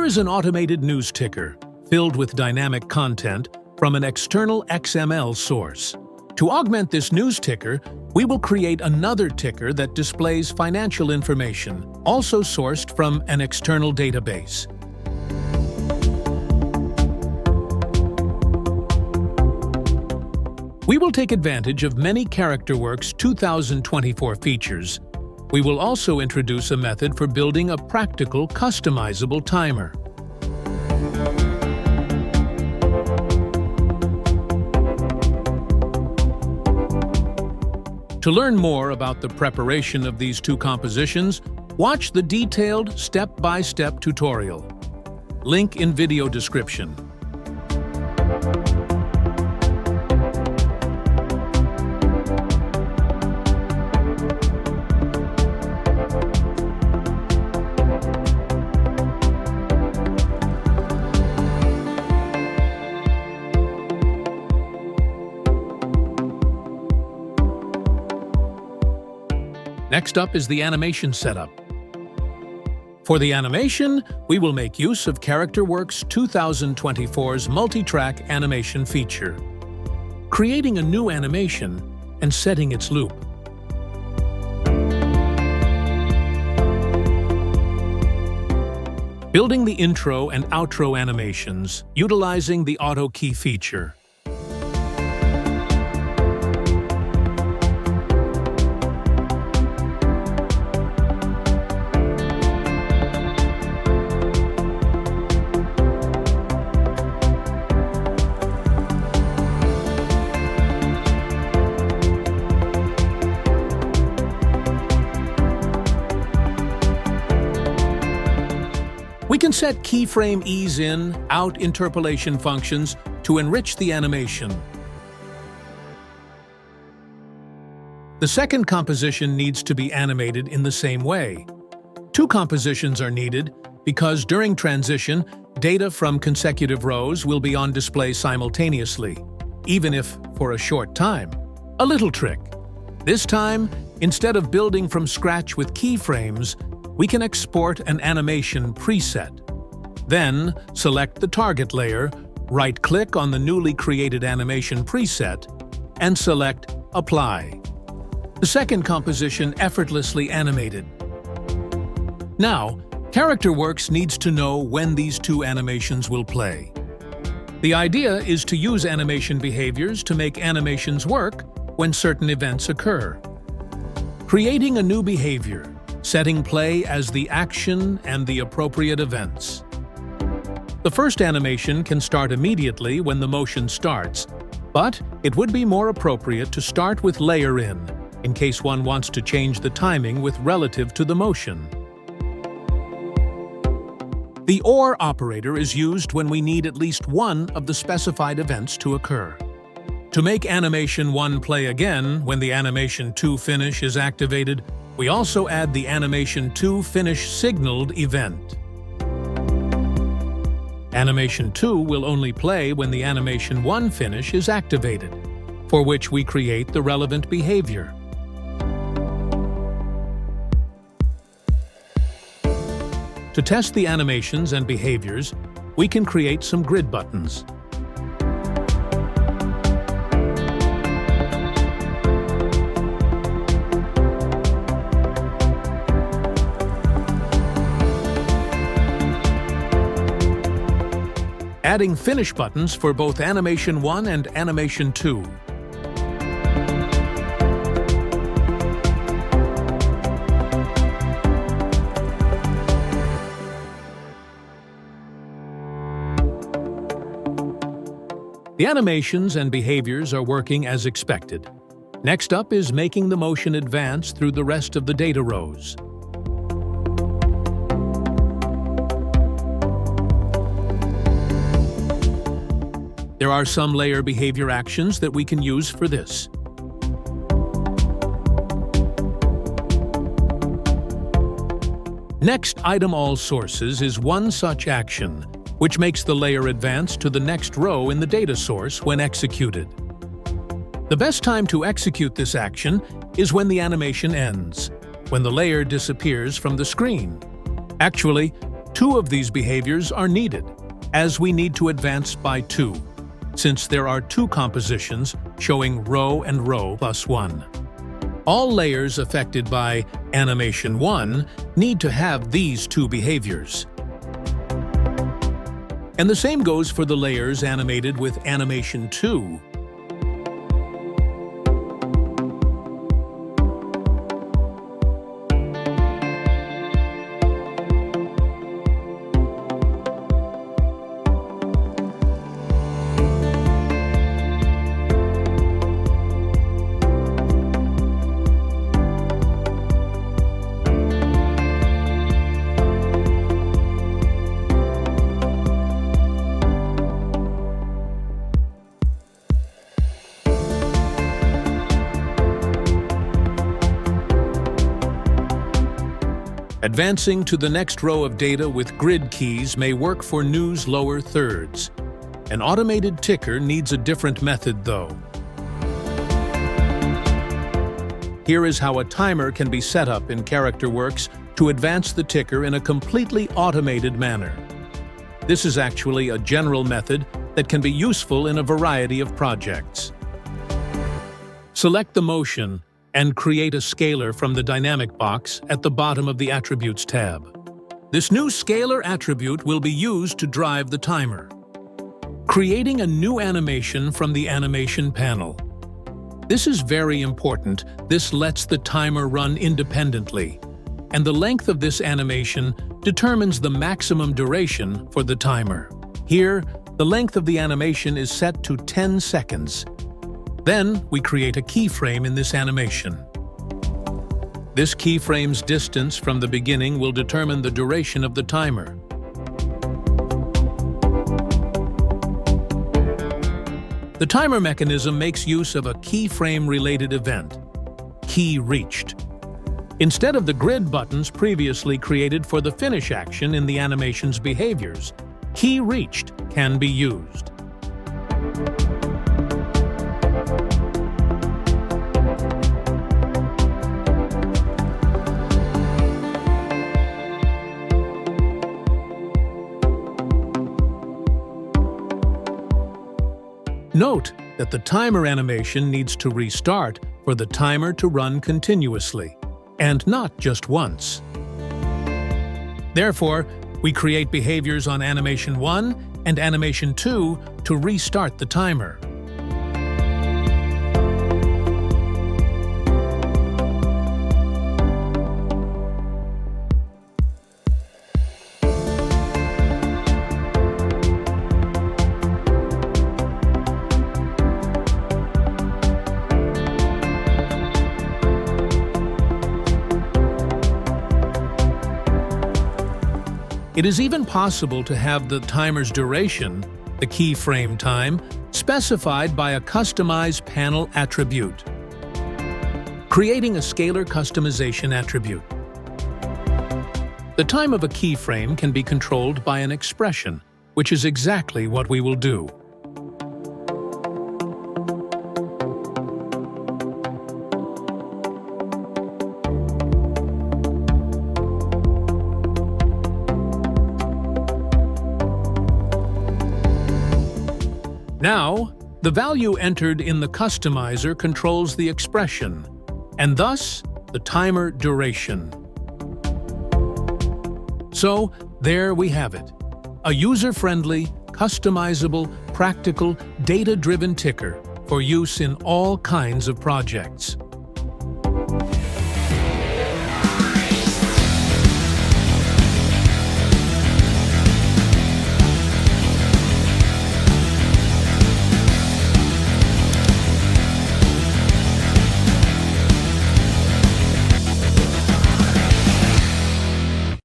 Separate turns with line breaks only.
Here is an automated news ticker, filled with dynamic content from an external XML source. To augment this news ticker, we will create another ticker that displays financial information, also sourced from an external database. We will take advantage of many CharacterWorks 2024 features. We will also introduce a method for building a practical, customizable timer. To learn more about the preparation of these two compositions, watch the detailed step-by-step tutorial. Link in video description. Next up is the animation setup. For the animation, we will make use of CharacterWorks 2024's multi-track animation feature, creating a new animation and setting its loop. Building the intro and outro animations, utilizing the auto key feature. We can set keyframe ease in, out interpolation functions to enrich the animation. The second composition needs to be animated in the same way. Two compositions are needed because during transition, data from consecutive rows will be on display simultaneously, even if for a short time. A little trick. This time, instead of building from scratch with keyframes, we can export an animation preset. Then, select the target layer, right-click on the newly created animation preset, and select Apply. The second composition effortlessly animated. Now, CharacterWorks needs to know when these two animations will play. The idea is to use animation behaviors to make animations work when certain events occur. Creating a new behavior, setting play as the action and the appropriate events. The first animation can start immediately when the motion starts, but it would be more appropriate to start with layer in case one wants to change the timing with relative to the motion. The OR operator is used when we need at least one of the specified events to occur. To make animation 1 play again when the animation 2 finish is activated, we also add the animation 2 finish signaled event. Animation 2 will only play when the animation 1 finish is activated, for which we create the relevant behavior. To test the animations and behaviors, we can create some grid buttons. Adding finish buttons for both Animation 1 and Animation 2. The animations and behaviors are working as expected. Next up is making the motion advance through the rest of the data rows. There are some layer behavior actions that we can use for this. Next, Item All Sources is one such action, which makes the layer advance to the next row in the data source when executed. The best time to execute this action is when the animation ends, when the layer disappears from the screen. Actually, Two of these behaviors are needed, as we need to advance by 2, since there are 2 compositions showing row and row plus 1. All layers affected by animation 1 need to have these 2 behaviors. And the same goes for the layers animated with animation 2. Advancing to the next row of data with grid keys may work for news lower thirds. An automated ticker needs a different method, though. Here is how a timer can be set up in CharacterWorks to advance the ticker in a completely automated manner. This is actually a general method that can be useful in a variety of projects. Select the motion and create a scalar from the dynamic box at the bottom of the Attributes tab. This new scalar attribute will be used to drive the timer. Creating a new animation from the animation panel. This is very important. This lets the timer run independently, and the length of this animation determines the maximum duration for the timer. Here, the length of the animation is set to 10 seconds. Then, we create a keyframe in this animation. This keyframe's distance from the beginning will determine the duration of the timer. The timer mechanism makes use of a keyframe-related event, key reached. Instead of the grid buttons previously created for the finish action in the animation's behaviors, key reached can be used. Note that the timer animation needs to restart for the timer to run continuously, and not just once. Therefore, we create behaviors on animation 1 and animation 2 to restart the timer. It is even possible to have the timer's duration, the keyframe time, specified by a customized panel attribute. Creating a scalar customization attribute. The time of a keyframe can be controlled by an expression, which is exactly what we will do. Now, the value entered in the customizer controls the expression, and thus the timer duration. So, there we have it. A user-friendly, customizable, practical, data-driven ticker for use in all kinds of projects.